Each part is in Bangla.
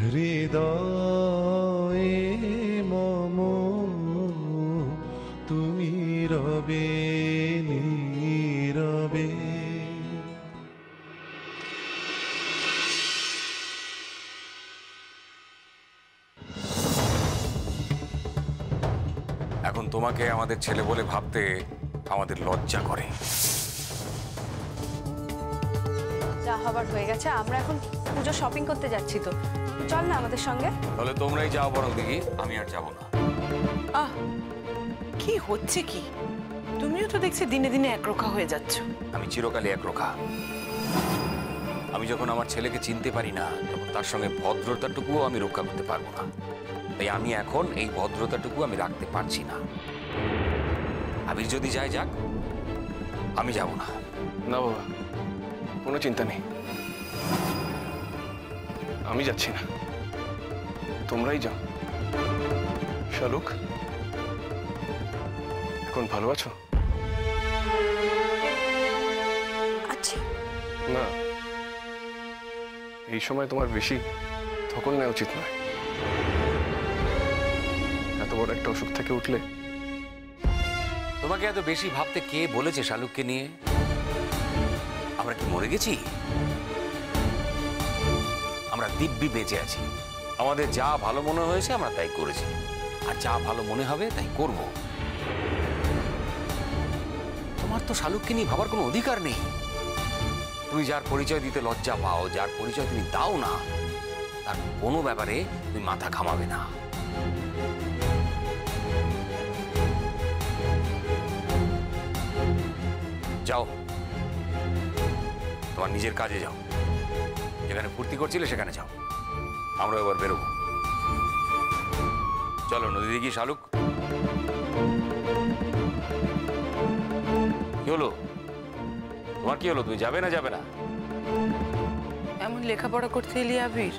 হৃদয়ে মম তুমি রবে নীরবে। এখন তোমাকে আমাদের ছেলে বলে ভাবতে আমাদের লজ্জা করে। যা হবার হয়ে গেছে, আমরা এখন পুজো শপিং করতে যাচ্ছি, তো চল না আমাদের সঙ্গে। তাহলে তোমরাই যাও বরং দেখি, আমি আর যাবো না। কি হচ্ছে কি? তুমিও তো দেখছি দিনে দিনে একরোখা হয়ে যাচ্ছ। আমি চিরকালই একরোখা। আমি যখন আমার ছেলেকে চিনতে পারি না, তখন তার সঙ্গে ভদ্রতাটুকুও আমি রক্ষা করতে পারবো না। তাই আমি এখন এই ভদ্রতাটুকু আমি রাখতে পারছি না। আবির যদি যায় যাক, আমি যাব না। না বাবা, কোনো চিন্তা নেই, আমি যাচ্ছি না, তোমরাই যাও। শালুক, এখন ভালো আছো? আচ্ছা না, এই সময় তোমার বেশি ধকল নেওয়া উচিত নয়। এত বড় একটা অসুখ থেকে উঠলে। তোমাকে এত বেশি ভাবতে কে বলেছে শালুককে নিয়ে? আমরা কি মরে গেছি? আমরা দিব্যি বেঁচে আছি। আমাদের যা ভালো মনে হয়েছে আমরা তাই করেছি, আর যা ভালো মনে হবে তাই করব। তোমার তো শালুককে নিয়ে ভাবার কোনো অধিকার নেই। তুমি যার পরিচয় দিতে লজ্জা পাও, যার পরিচয় তুমি দাও না, তার কোনো ব্যাপারে তুমি মাথা ঘামাবে না। যাও, তোমার নিজের কাজে যাও। যেখানে ফুর্তি করছিলে সেখানে যাও, আমরা এবার বেরোবো। চলো নদীতে গিয়ে। শালুক, কি হলো তোমার? কি হলো? তুমি যাবে না? যাবে না? এমন লেখাপড়া করতে এলি আবির,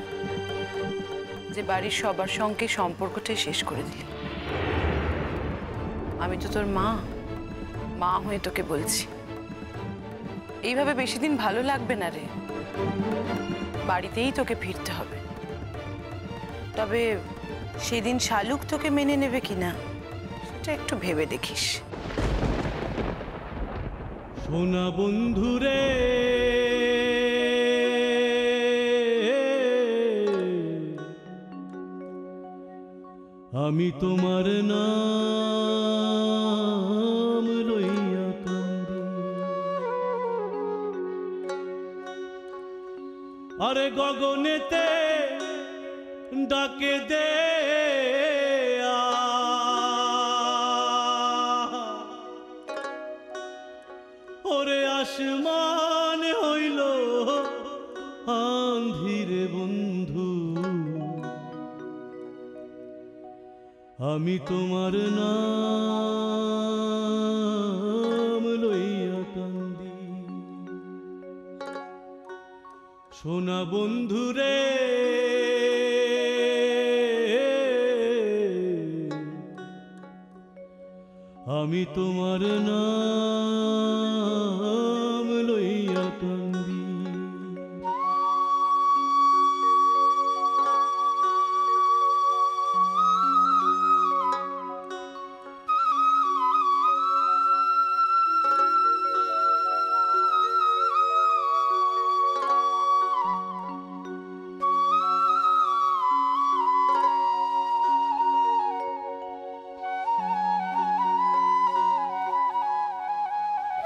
যে বাড়ির সবার সঙ্গে সম্পর্কটাই শেষ করে দিলি। আমি তো তোর মা, মা হয়ে তোকে বলছি, এইভাবে বেশি দিন ভালো লাগবে না রে। বাড়িতেই তোকে ফিরতে হবে। তবে সেদিন শালুক তোকে মেনে নেবে কিনা সেটা একটু ভেবে দেখিস। সোনা বন্ধুরে, আমি তোমার নাম লইয়া কান্দি, আরে গগনেতে ডাকে দে ওরে আসমান হইল আন্ধিরে বন্ধু, আমি তোমার নাম লইয়া কান্দি। সোনা বন্ধুরে, আমি তোমার নাম লইয়া কান্দি।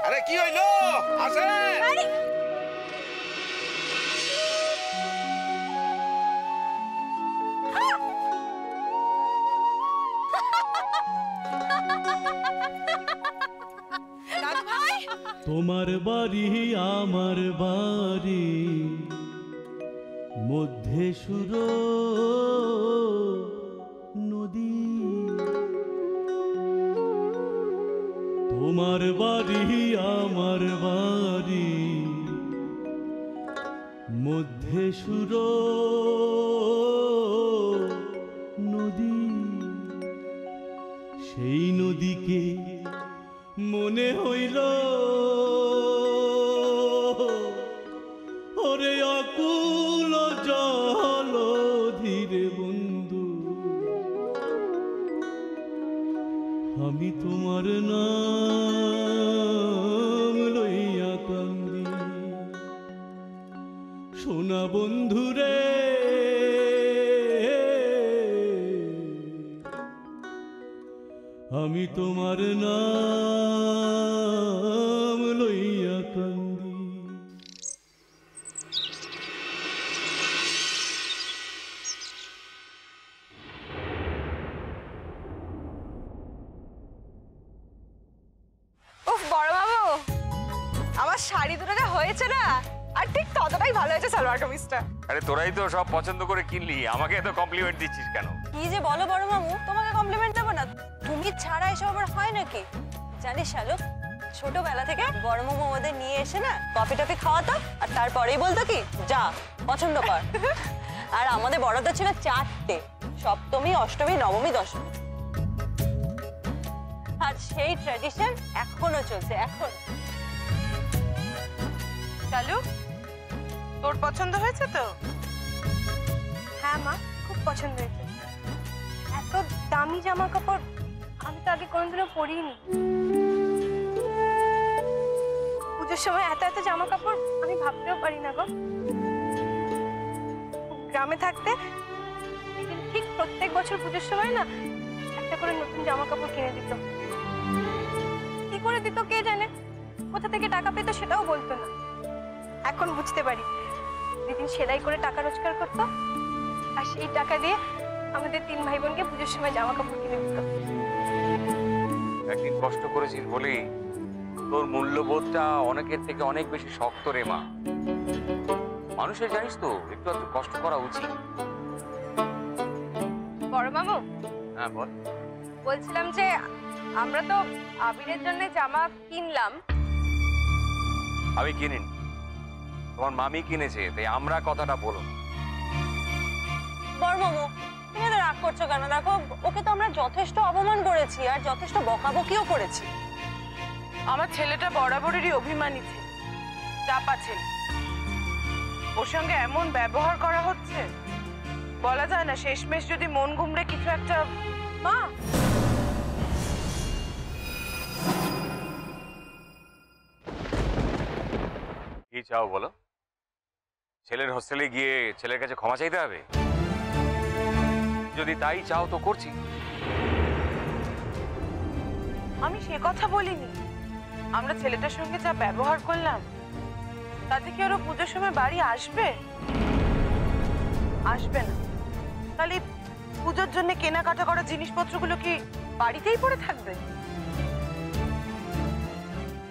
আরে কি হইলো? আসেন। তোমার বাড়ি আমার বাড়ি, মধ্যে সুর নদী। তোমার বাড়ি আমার বাড়ি, মধ্যে সুর নদী। সেই নদীকে মনে হইল ওরে অকুল জলধি, আমি তোমার নাম লইয়া কান্দি সোনা বন্ধুরে আমি তোমার নাম লইয়া কান্দি। উফ বড় বাবু, আমার শাড়ি দুটো যা হয়েছে না, আর ঠিক ততটাই ভালো হয়েছে সালোয়ার কামিজটা। আরে তোরাই তো সব পছন্দ করে কিনলি, আমাকে এত কমপ্লিমেন্ট দিচ্ছিস কেন? কি যে বলো বড় বাবু, তোমাকে কমপ্লিমেন্ট দেবো না? তুমি ছাড়া এসব আবার হয় নাকি? জানিস শালুক, ছোটবেলা থেকে বড় মামু আমাদের নিয়ে এসে না কফি টফি খাওয়াতো, আর তারপরেই বলতো কি যা পছন্দ কর। আর আমাদের বড়দের ছিল 4টে, সপ্তমী, অষ্টমী, নবমী, দশমী। আর সেই ট্র্যাডিশন এখনো চলছে এখন। চালু, তোর পছন্দ হয়েছে তো? হ্যাঁ মা, খুব পছন্দ হয়েছে। এত দামি জামা কাপড় আমি তো আগে কোনোদিনও পরিনি। পুজোর সময় এত এত জামা কাপড় আমি ভাবতেও পারি না গো। গ্রামে থাকতে ঠিক প্রত্যেক বছর পুজোর সময় না একটা করে নতুন জামা কাপড় কিনে দিত। কি করে দিত কে জানে, কোথা থেকে টাকা পেতো সেটাও বলতো না। এখন বুঝতে পারি, দিদিন সেলাই করে টাকা রোজগার করতো, আর সেই টাকা দিয়ে আমাদের 3 ভাই বোনকে পুজোর সময় জামা কাপড় কিনে দিত। একদিন কষ্ট করেছিস বলেই তোর মূল্যবোধটা অনেকের থেকে অনেক বেশি শক্ত রে মা। মানুষের জানিস তো একটু একটু কষ্ট করা উচিত। বড় মামু, হ্যাঁ বল। বলছিলাম যে আমরা তো আবিরের জন্য জামা কিনলাম। আমি কিনিনি, তোমার মামি কিনেছে, তাই আমরা কথাটা বলো। বড় মামু, তুমি এত রাগ করছো কেন? দেখো, ওকে তো আমরা যথেষ্ট অপমান করেছি আর যথেষ্ট বকাবকিও করেছি। আমার ছেলেটা বরাবরেরই অভিমানী ছিল, চাপা ছেলে। ওর সঙ্গে এমন ব্যবহার করা হচ্ছে, বলা যায় না শেষমেশ যদি মন ঘুমড়ে কিছু একটা। মা, কি চাও বলো? ছেলের হোস্টেলে গিয়ে ছেলের কাছে ক্ষমা চাইতে হবে? যদি তাই চাও তো করছি। আমি সে কথা বলিনি। আমরা ছেলেটার সঙ্গে যা ব্যবহার করলাম, তাতে কি আরো পুজোর সময় বাড়ি আসবে? আসবে না। তাহলে পুজোর জন্য কেনাকাটা করা জিনিসপত্রগুলো কি বাড়িতেই পড়ে থাকবে?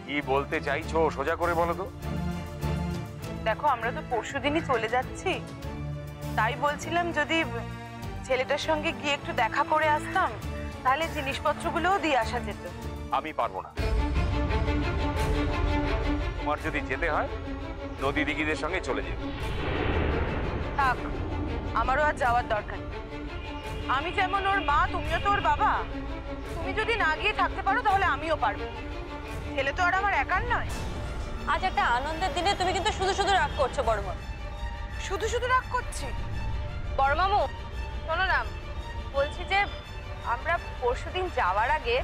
কি বলতে চাইছো সোজা করে বলো তো। দেখো, আমরা তো পরশুদিনই চলে যাচ্ছি, তাই বলছিলাম যদি ছেলেটার সঙ্গে গিয়ে একটু দেখা করে আসতাম, তাহলে জিনিসপত্রগুলোও দিয়ে আসা যেত। আমি পারবো না। তোমার যদি যেতে হয় নদী দিঘিদের সঙ্গে চলে যেও। থাক, আমারও আর যাওয়ার দরকার নেই। আমি যেমন ওর মা, তুমিও তো ওর বাবা। তুমি যদি না গিয়ে থাকতে পারো তাহলে আমিও পারবো। ছেলে তো আর আমার একার নয়। আজ একটা আনন্দের দিনে তুমি কিন্তু শুধু শুধু রাগ করছো বড় মামু। শুধু শুধু রাগ করছি? বড় মামু শোনো না, বলছি যে আমরা পরশুদিন যাওয়ার আগে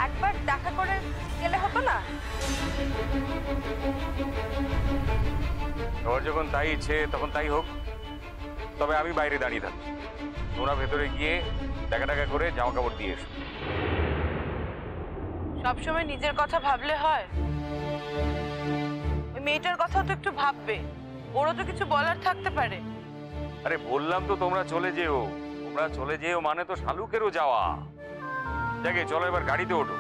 একবার দেখা করে গেলে হতো না? তোর যখন তাই ইচ্ছে তখন তাই হোক, তবে আমি বাইরে দাঁড়িয়ে থাকি। তোমরা ভেতরে গিয়ে দেখা টাকা করে জামা কাপড় দিয়ে এসো। সবসময় নিজের কথা ভাবলে হয়? ওই মেয়েটার কথাও তো একটু ভাববে, ওরও তো কিছু বলার থাকতে পারে। আরে বললাম তো তোমরা চলে যেও। তোমরা চলে যেও মানে তো শালুকেরও যাওয়া। যাকে চলো এবার গাড়িতে ওঠো,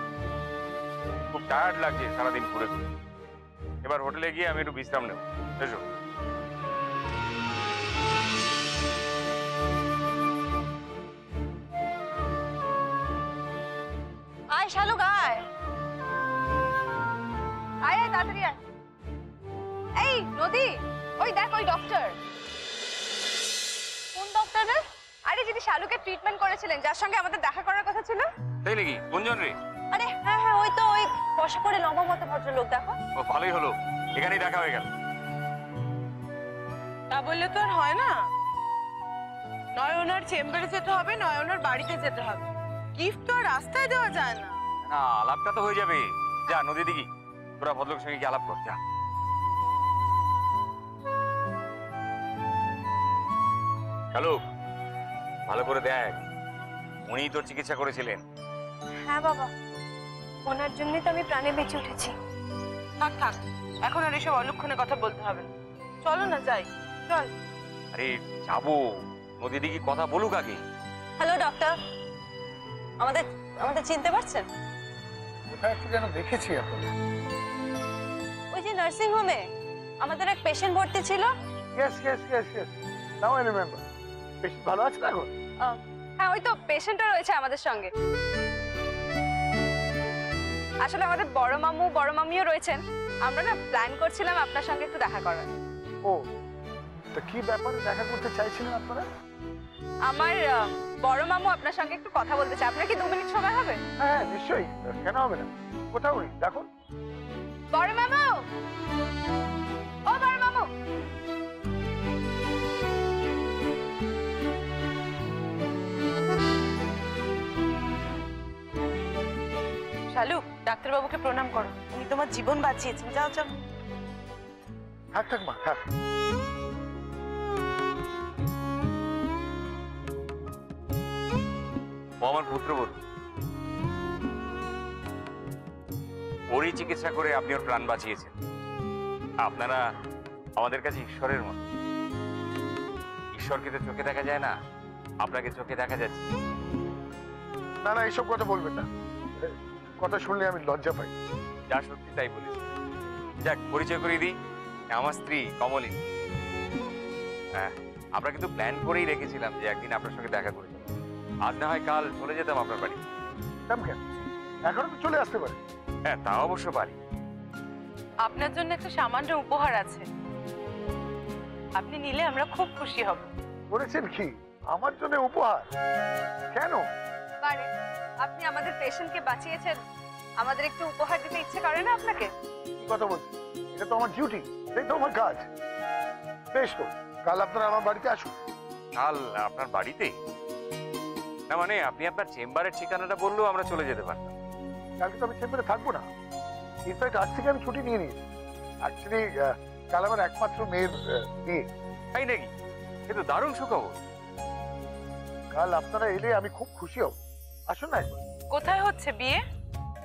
খুব টায়ার্ড লাগছে সারাদিন ঘুরে ঘুরে। এবার হোটেলে গিয়ে আমি একটু বিশ্রাম নেব। এসো। আয় শালুক, আয় আয় আয় তাড়াতাড়ি আয়। এই নদী, ওই দেখ ওই ডক্টর। কোন ডক্টর রে? আরে যিনি শালুকে ট্রিটমেন্ট করেছিলেন, যার সঙ্গে আমাদের দেখা করার কথা ছিল। তাই নাকি? কোনজন রে? আরে হ্যাঁ হ্যাঁ, ওই তো ওই বসা করে লম্বা মতো ভদ্রলোক, দেখো। ও ভালোই হলো, এখানেই দেখা হয়ে গেল। তা বললে তো আর হয় না। নয় ওনার চেম্বারে যেতে হবে, নয় ওনার বাড়িতে যেতে হবে। গিফট তো আর রাস্তায় দেওয়া যায় না। না, আলাপটা তো হয়ে যাবে। যা নদী দিঘি, তোরা ভদ্রলোকের সঙ্গে গিয়ে আলাপ কর, যা। হ্যালো, ভালো করে দেখ, উনি তোর চিকিৎসা করেছিলেন। হ্যাঁ বাবা, ওনার জন্যই তো আমি প্রাণে বেঁচে উঠেছি। থাক থাক, এখন আর এসব অলক্ষণে কথা বলতে হবে না। চলো না যাই, চল। আরে যাবো, নদী দিঘি কথা বলুক আগে। হ্যালো ডক্টর, আমাদের আমাদের চিনতে পারছেন? কোথায় একটু যেন দেখেছি এখন। ওই যে নার্সিং হোমে আমাদের এক পেশেন্ট ভর্তি ছিল। Yes yes yes yes, now I remember. Patient ভালো আছে এখন? হ্যাঁ, ওই তো পেশেন্টও রয়েছে আমাদের সঙ্গে। আসলে আমাদের বড় মামু বড় মামিও রয়েছেন। আমরা না প্ল্যান করছিলাম আপনার সঙ্গে একটু দেখা করার। ও, তো কি ব্যাপারে দেখা করতে চাইছিলেন আপনারা? আমার বড় মামু আপনার সঙ্গে একটু কথা বলতে চাই। আপনার কি 2 মিনিট সময় হবে? হ্যাঁ নিশ্চয়ই, কেন হবে না। কোথাও উনি, দেখুন। বড় মামু, ও বড় মামু। শালু, ডাক্তারবাবুকে প্রণাম করো, উনি তোমার জীবন বাঁচিয়েছেন। যাও যাও। থাক থাক মা, থাক। ও আমার পুত্রবধূ, ওরই চিকিৎসা করে আপনি ওর প্রাণ বাঁচিয়েছেন। আপনারা আমাদের কাছে ঈশ্বরের মতো। ঈশ্বরকে তো চোখে দেখা যায় না, আপনাকে চোখে দেখা যাচ্ছে। না না, এইসব কথা বলবেন না। কথা শুনলে আমি লজ্জা পাই। যা সত্যি তাই বলেছি। যাক, পরিচয় করিয়ে দিই, আমার স্ত্রী কমলিনী। হ্যাঁ, আমরা কিন্তু প্ল্যান করেই রেখেছিলাম যে একদিন আপনার সঙ্গে দেখা করে যাবো। আজ না হয় কাল চলে যেতাম আপনার বাড়ি। কেন এখনো তো চলে আসতে পারে। হ্যাঁ, তা অবশ্য পারি। আপনার জন্য একটা সামান্য উপহার আছে, আপনি নিলে আমরা খুব খুশি হব। করেছেন কি আমার জন্য উপহার? কেন? বারে, আপনি আমাদের পেশেন্টকে বাঁচিয়েছেন, আমাদের একটু উপহার দিতে ইচ্ছে করে না আপনাকে? কি কথা বলছি? এটা তো আমার ডিউটি, এটাই তো আমার কাজ। বেশ তো, কাল আপনারা আমার বাড়িতে আসুন। কাল আপনার বাড়িতে? না মানে আপনি আপনার চেম্বারের ঠিকানাটা বললেও আমরা চলে যেতে পারতাম। কালকে তো আমি চেম্বারে থাকবো না। ইনফ্যাক্ট আজ থেকে আমি ছুটি নিয়ে নিয়েছি। অ্যাকচুয়ালি কাল আমার একমাত্র মেয়ের বিয়ে। তাই নাকি? কিন্তু দারুণ সুখবর। কাল আপনারা এলে আমি খুব খুশি হব। আসুন না একবার। কোথায় হচ্ছে বিয়ে?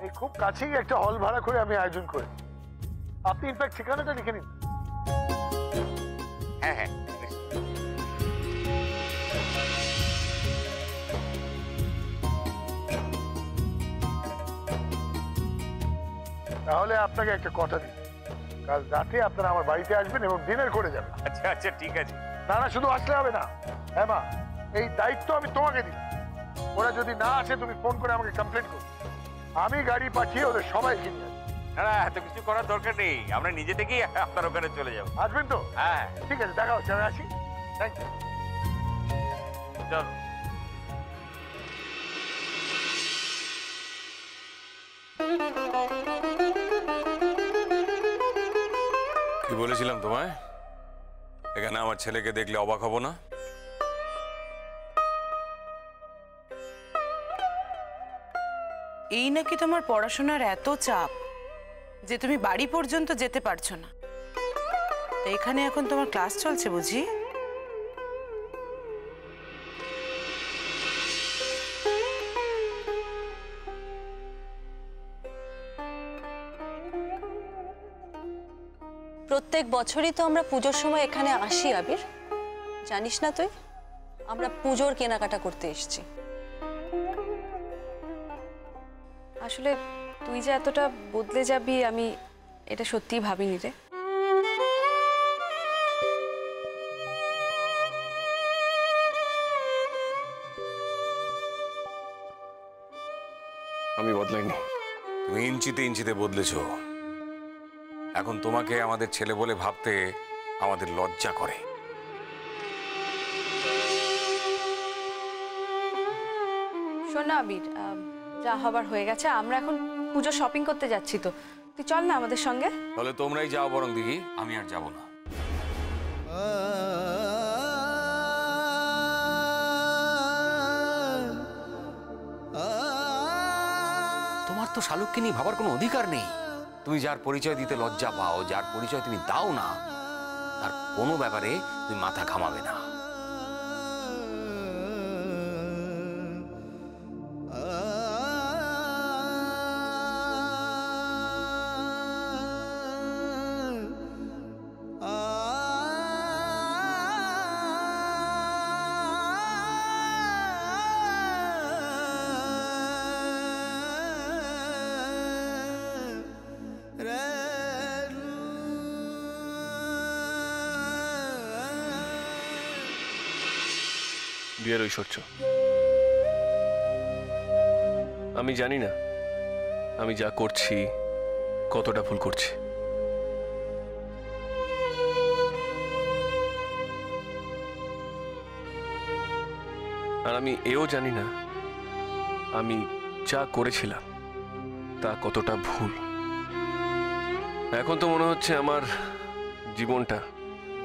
এই খুব কাছেই একটা হল ভাড়া করে আমি আয়োজন করেছি। আপনি ইনফ্যাক্ট ঠিকানাটা লিখে নিন। হ্যাঁ হ্যাঁ, তাহলে আপনাকে একটা কথা দিই, কাল রাতে আপনারা আমার বাড়িতে আসবেন এবং ডিনার করে যাবেন। আচ্ছা আচ্ছা, ঠিক আছে। না না, শুধু আসলে হবে না। হ্যাঁ মা, এই দায়িত্ব আমি তোমাকে দিই। ওরা যদি না আসে তুমি ফোন করে আমাকে কমপ্লেন করো। আমি গাড়ি পাঠিয়ে ওদের সবাই কিনে আসবো। না না, এত কিছু করার দরকার নেই, আমরা নিজে থেকেই আপনার ওখানে চলে যাবো। আসবেন তো? হ্যাঁ, ঠিক আছে, দেখা হচ্ছে, আমি আসি। Thank you. চল। কি বলেছিলাম তোমায়? এখানে আমার ছেলেকে দেখলে অবাক হব না? এই নাকি তোমার পড়াশোনার এত চাপ যে তুমি বাড়ি পর্যন্ত যেতে পারছো না। তো এখানে এখন তোমার ক্লাস চলছে বুঝি? প্রত্যেক বছরই তো আমরা পুজোর সময় এখানে আসি আবির, জানিস না তুই? আমরা পুজোর কেনাকাটা করতে এসেছি। আসলে তুই যে এতটা বদলে যাবি আমি এটা সত্যিই ভাবিনি রে। আমি বদলাইনি। তুমি ইঞ্চিতে ইঞ্চিতে বদলেছো। এখন তোমাকে আমাদের ছেলে বলে ভাবতে আমাদের লজ্জা করে। শোন না আবির, যা হবার হয়ে গেছে, আমরা এখন পুজো শপিং করতে যাচ্ছি। তো তুই চল না আমাদের সঙ্গে। তাহলে তোমরাই যাও বরং দিঘি, আমি আর যাব না। তোমার তো শালুককে নিয়ে ভাবার কোনো অধিকার নেই। তুমি যার পরিচয় দিতে লজ্জা পাও, যার পরিচয় তুমি দাও না, তার কোনো ব্যাপারে তুমি মাথা ঘামাবে না। বিয়ের ঐশ্বর্য, আমি জানি না আমি যা করছি কতটা ভুল করছি। আর আমি এও জানি না আমি যা করেছিলাম তা কতটা ভুল। এখন তো মনে হচ্ছে আমার জীবনটা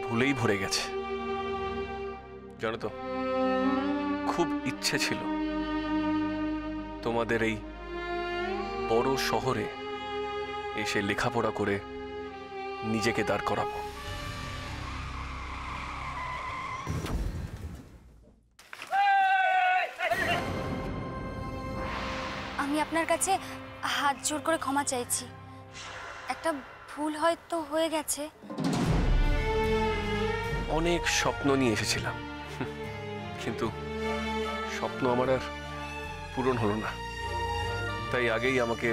ভুলেই ভরে গেছে। জানো তো, খুব ইচ্ছে ছিল তোমাদের এই বড় শহরে এসে লেখাপড়া করে নিজেকে দাঁড় করাবো। আমি আপনার কাছে হাত জোর করে ক্ষমা চাইছি। একটা ভুল হয়তো হয়ে গেছে। অনেক স্বপ্ন নিয়ে এসেছিলাম, কিন্তু স্বপ্ন আমার আর পূরণ হলো না, তাই আগেই আমাকে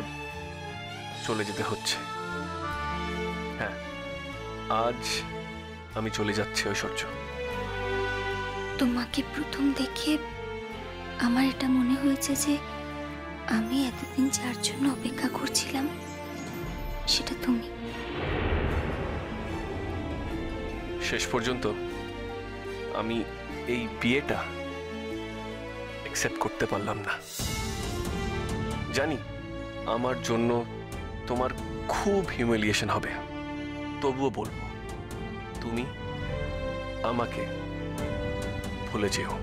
চলে যেতে হচ্ছে। হ্যাঁ, আজ আমি চলে যাচ্ছি ঐশ্বর্য। তোমাকে প্রথম দেখে আমার এটা মনে হয়েছে যে আমি এতদিন যার জন্য অপেক্ষা করছিলাম সেটা তুমি। শেষ পর্যন্ত আমি এই বিয়েটা অ্যাকসেপ্ট করতে পারলাম না। জানি আমার জন্য তোমার খুব হিউমিলিয়েশন হবে, তবুও বলবো তুমি আমাকে ভুলে যেও।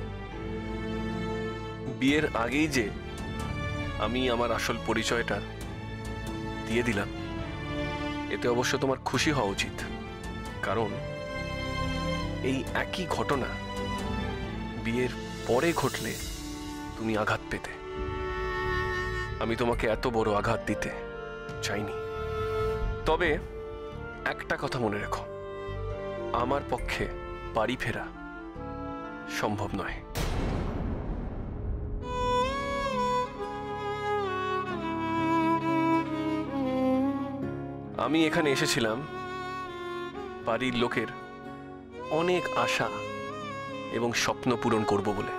বিয়ের আগেই যে আমি আমার আসল পরিচয়টা দিয়ে দিলাম, এতে অবশ্য তোমার খুশি হওয়া উচিত, কারণ এই একই ঘটনা বিয়ের পরে ঘটলে তুমি আঘাত পেতে। আমি তোমাকে এত বড় আঘাত দিতে চাইনি। তবে একটা কথা মনে রেখো, আমার পক্ষে বাড়ি ফেরা সম্ভব নয়। আমি এখানে এসেছিলাম বাড়ির লোকের অনেক আশা এবং স্বপ্ন পূরণ করব বলে।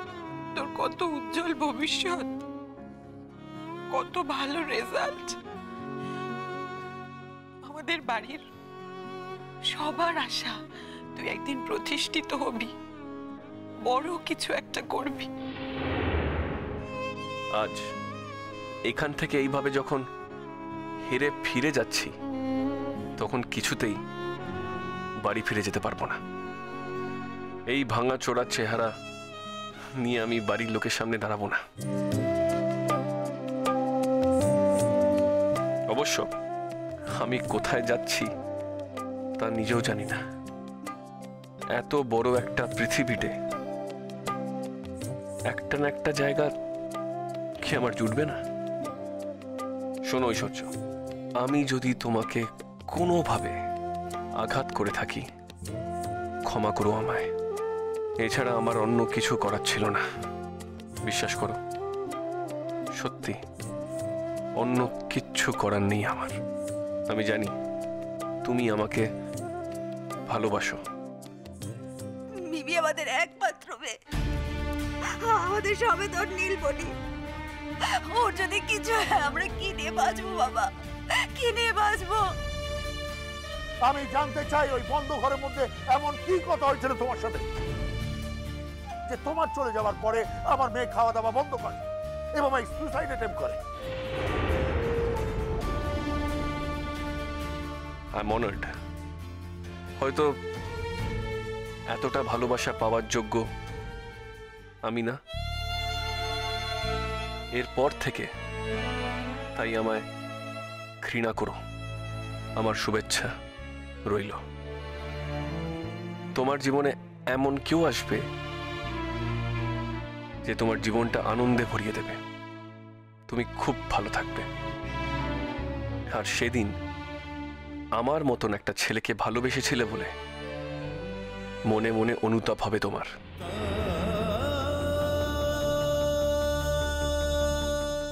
তোর কত উজ্জ্বল ভবিষ্যৎ, কত ভালো রেজাল্ট। আমাদের বাড়ির সবার আশা তুই একদিন প্রতিষ্ঠিত হবি, বড় কিছু একটা করবি। আজ এখান থেকে এইভাবে যখন হেরে ফিরে যাচ্ছি, তখন কিছুতেই বাড়ি ফিরে যেতে পারবো না। এই ভাঙা চোরা চেহারা নিয়ে আমি বাড়ির লোকের সামনে দাঁড়াবো না। অবশ্য আমি কোথায় যাচ্ছি তা নিজেও জানি না। এত বড় একটা পৃথিবীতে একটা না একটা জায়গা কি আমার জুটবে না? শোনো ঐশ্বর্য, আমি যদি তোমাকে কোনোভাবে আঘাত করে থাকি, ক্ষমা করো আমায়। এছাড়া আমার অন্য কিছু করার ছিল না। বিশ্বাস করো, সত্যি অন্য কিচ্ছু করার নেই আমার। আমি জানি তুমি আমাকে ভালোবাসো। মিমি আমাদের একমাত্র মেয়ে, আমাদের সবে তোর নীলমণি। ওর যদি কিছু হয় আমরা কি নিয়ে বাঁচবো বাবা, কি নিয়ে বাঁচবো? আমি জানতে চাই ওই বন্ধ ঘরের মধ্যে এমন কি কথা হয়েছিল তোমার সাথে যে তোমার চলে যাওয়ার পরে আমার মেয়ে খাওয়া দাওয়া বন্ধ করে এবং এই সুইসাইড অ্যাটেম্প করে। I'm honored. হয়তো এতটা ভালোবাসা পাওয়ার যোগ্য আমি না। এরপর থেকে তাই আমায় ঘৃণা করো, আমার শুভেচ্ছা রইল। তোমার জীবনে এমন কেউ আসবে যে তোমার জীবনটা আনন্দে ভরিয়ে দেবে, তুমি খুব ভালো থাকবে। আর সেদিন আমার মতন একটা ছেলেকে ভালোবেসেছিলে বলে মনে মনে অনুতাপ হবে তোমার।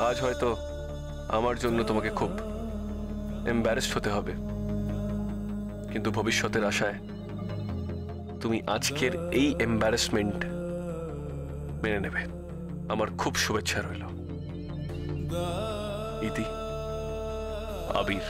আজ হয়তো আমার জন্য তোমাকে খুব এম্বারেসড হতে হবে, কিন্তু ভবিষ্যতের আশায় তুমি আজকের এই এম্বারেসমেন্ট মেনে নেবে। আমার খুব শুভেচ্ছা রইল। ইতি, আবির।